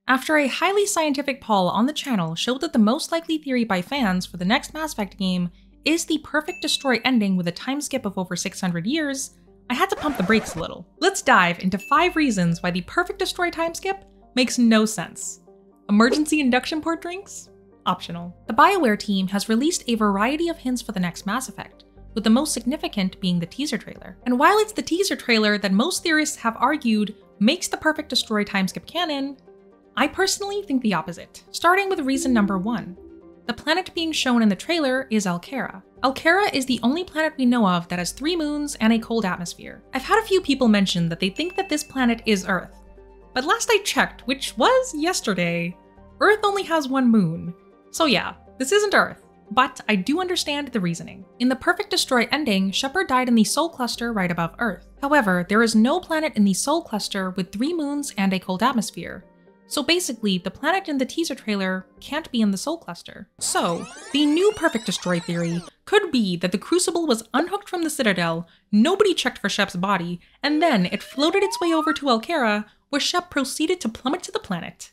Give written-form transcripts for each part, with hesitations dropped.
After a highly scientific poll on the channel showed that the most likely theory by fans for the next Mass Effect game is the perfect destroy ending with a time skip of over 600 years, I had to pump the brakes a little. Let's dive into 5 reasons why the perfect destroy time skip makes no sense. Emergency induction port drinks? Optional. The BioWare team has released a variety of hints for the next Mass Effect, with the most significant being the teaser trailer. And while it's the teaser trailer that most theorists have argued makes the perfect destroy time skip canon, I personally think the opposite. Starting with reason number 1. The planet being shown in the trailer is Alkera. Alkera is the only planet we know of that has 3 moons and a cold atmosphere. I've had a few people mention that they think that this planet is Earth, but last I checked, which was yesterday, Earth only has 1 moon. So yeah, this isn't Earth, but I do understand the reasoning. In the perfect destroy ending, Shepard died in the Sol Cluster right above Earth. However, there is no planet in the Sol Cluster with 3 moons and a cold atmosphere. So basically, the planet in the teaser trailer can't be in the Sol Cluster. So, the new perfect destroy theory could be that the Crucible was unhooked from the Citadel, nobody checked for Shep's body, and then it floated its way over to Alkera, where Shep proceeded to plummet to the planet.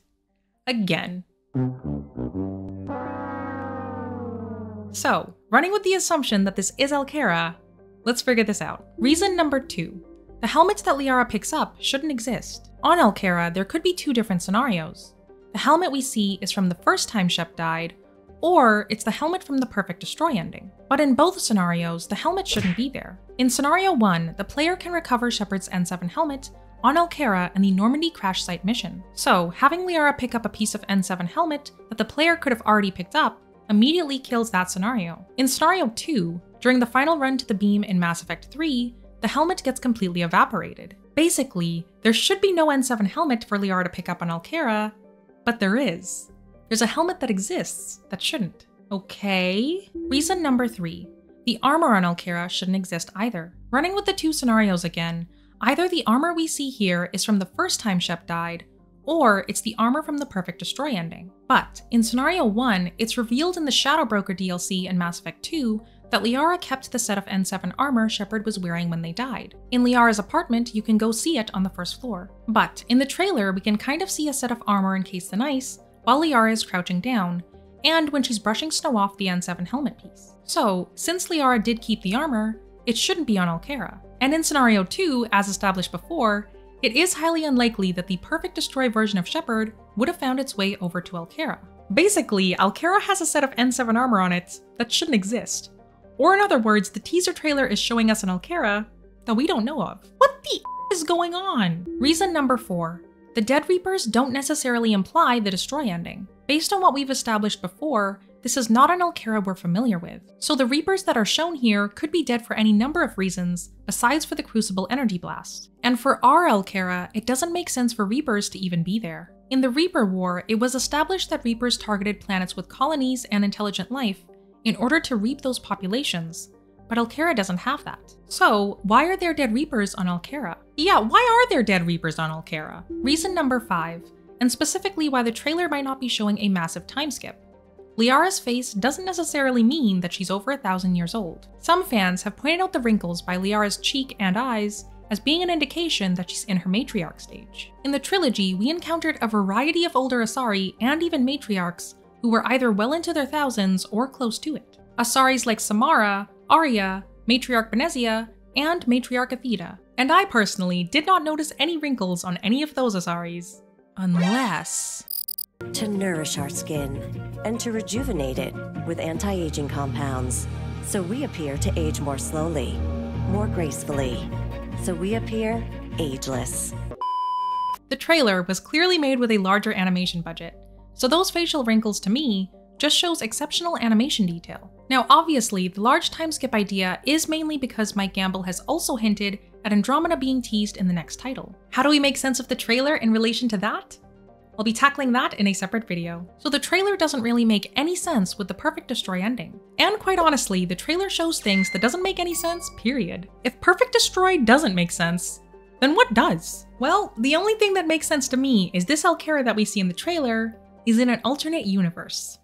Again. So, running with the assumption that this is Alkera, let's figure this out. Reason number 2. The helmet that Liara picks up shouldn't exist. On Alkera, there could be 2 different scenarios. The helmet we see is from the first time Shep died, or it's the helmet from the perfect destroy ending. But in both scenarios, the helmet shouldn't be there. In scenario 1, the player can recover Shepard's N7 helmet on Alkera in the Normandy crash site mission. So, having Liara pick up a piece of N7 helmet that the player could have already picked up immediately kills that scenario. In scenario 2, during the final run to the beam in Mass Effect 3, the helmet gets completely evaporated. Basically, there should be no N7 helmet for Liara to pick up on Alkera, but there is. There's a helmet that exists that shouldn't. Okay. Reason number 3. The armor on Alkera shouldn't exist either. Running with the 2 scenarios again, either the armor we see here is from the first time Shep died, or it's the armor from the perfect destroy ending. But in scenario 1, it's revealed in the Shadow Broker DLC in Mass Effect 2 that Liara kept the set of N7 armor Shepard was wearing when they died. In Liara's apartment, you can go see it on the first floor. But in the trailer, we can kind of see a set of armor encased in ice while Liara is crouching down, and when she's brushing snow off the N7 helmet piece. So, since Liara did keep the armor, it shouldn't be on Alkera. And in scenario 2, as established before, it is highly unlikely that the perfect destroy version of Shepard would have found its way over to Alkera. Basically, Alkera has a set of N7 armor on it that shouldn't exist. Or in other words, the teaser trailer is showing us an Alkera that we don't know of. What the is going on? Reason number 4. The Dead Reapers don't necessarily imply the destroy ending. Based on what we've established before, this is not an Alkera we're familiar with. So the Reapers that are shown here could be dead for any number of reasons, besides for the Crucible energy blast. And for our Alkera, it doesn't make sense for Reapers to even be there. In the Reaper War, it was established that Reapers targeted planets with colonies and intelligent life in order to reap those populations, but Alkera doesn't have that. So why are there Dead Reapers on Alkera? Yeah, why are there Dead Reapers on Alkera? Reason number 5, and specifically why the trailer might not be showing a massive time skip. Liara's face doesn't necessarily mean that she's over 1,000 years old. Some fans have pointed out the wrinkles by Liara's cheek and eyes as being an indication that she's in her matriarch stage. In the trilogy, we encountered a variety of older Asari and even matriarchs who were either well into their thousands or close to it. Asaris like Samara, Arya, Matriarch Benezia, and Matriarch Athena. And I personally did not notice any wrinkles on any of those Asaris. Unless... To nourish our skin, and to rejuvenate it with anti-aging compounds, so we appear to age more slowly, more gracefully, so we appear ageless. The trailer was clearly made with a larger animation budget, so those facial wrinkles to me just shows exceptional animation detail. Now obviously, the large time skip idea is mainly because Mike Gamble has also hinted at Andromeda being teased in the next title. How do we make sense of the trailer in relation to that? I'll be tackling that in a separate video. So the trailer doesn't really make any sense with the perfect destroy ending. And quite honestly, the trailer shows things that doesn't make any sense, period. If perfect destroy doesn't make sense, then what does? Well, the only thing that makes sense to me is this Alkera that we see in the trailer is in an alternate universe.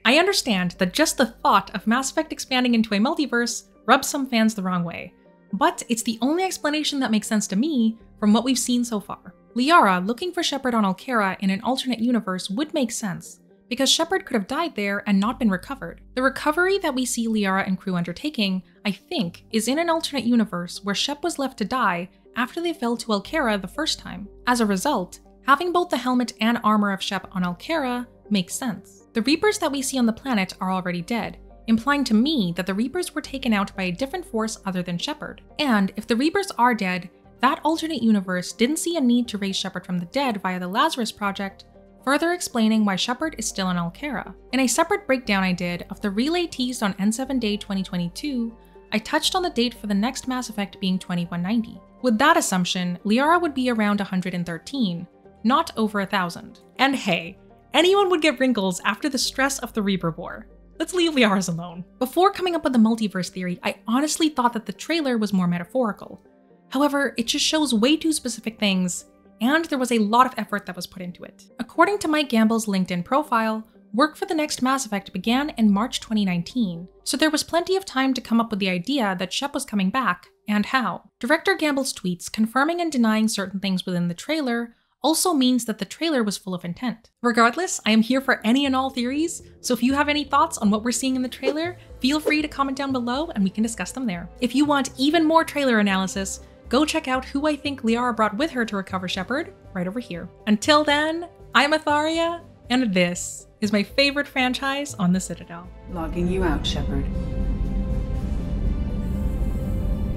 I understand that just the thought of Mass Effect expanding into a multiverse rubs some fans the wrong way, but it's the only explanation that makes sense to me from what we've seen so far. Liara looking for Shepard on Alkera in an alternate universe would make sense, because Shepard could have died there and not been recovered. The recovery that we see Liara and crew undertaking, I think, is in an alternate universe where Shep was left to die after they fell to Alkera the first time. As a result, having both the helmet and armor of Shep on Alkera makes sense. The Reapers that we see on the planet are already dead, implying to me that the Reapers were taken out by a different force other than Shepard. And if the Reapers are dead, that alternate universe didn't see a need to raise Shepard from the dead via the Lazarus Project, further explaining why Shepard is still in Alkera. In a separate breakdown I did of the relay teased on N7 Day 2022, I touched on the date for the next Mass Effect being 2190. With that assumption, Liara would be around 113, not over 1,000. And hey, anyone would get wrinkles after the stress of the Reaper War. Let's leave Liara's alone. Before coming up with the multiverse theory, I honestly thought that the trailer was more metaphorical. However, it just shows way too specific things, and there was a lot of effort that was put into it. According to Mike Gamble's LinkedIn profile, work for the next Mass Effect began in March 2019, so there was plenty of time to come up with the idea that Shep was coming back, and how. Director Gamble's tweets confirming and denying certain things within the trailer also means that the trailer was full of intent. Regardless, I am here for any and all theories, so if you have any thoughts on what we're seeing in the trailer, feel free to comment down below and we can discuss them there. If you want even more trailer analysis, go check out who I think Liara brought with her to recover Shepard right over here. Until then, I'm Atharia, and this is my favorite franchise on the Citadel. Logging you out, Shepard.